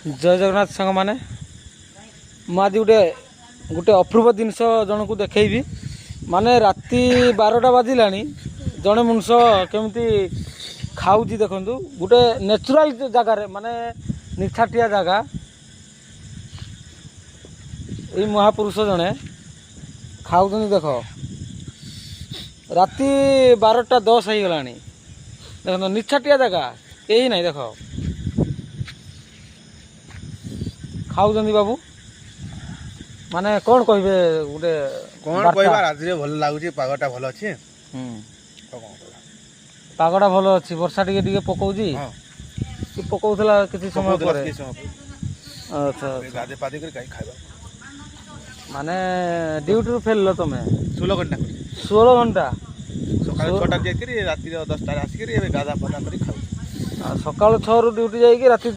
जय जगन्नाथ सांग मैंने मुझे गोटे गोटे अपूर्व जिनस जन को देखी माने राति 12टा बाजिला जड़े मनुष्य केमती खाऊ देखु गोटे नेचुराल जगार माने निछाटिया जगह ये महापुरुष जड़े खाऊ देख राति 12:10 हो गला देख निछाटिया जगह यही नहीं देख खाऊ बाबू माने कौन कहे गोटे कौन कहवा रात्रि भल लगुच पागटा भल अच्छे पागटा भल अच्छी वर्षा टिके पकाउची पकाउला किसी समय पर अच्छा गाधे पादे कर खाइबा माने ड्यूटी रु फेल तमे 16 घंटा 16 घंटा सकाळ 6टा जाई रात्रि 10टा आसी गाधा पादा कर खाऊ सकाळ 6 रु ड्यूटी जाई राति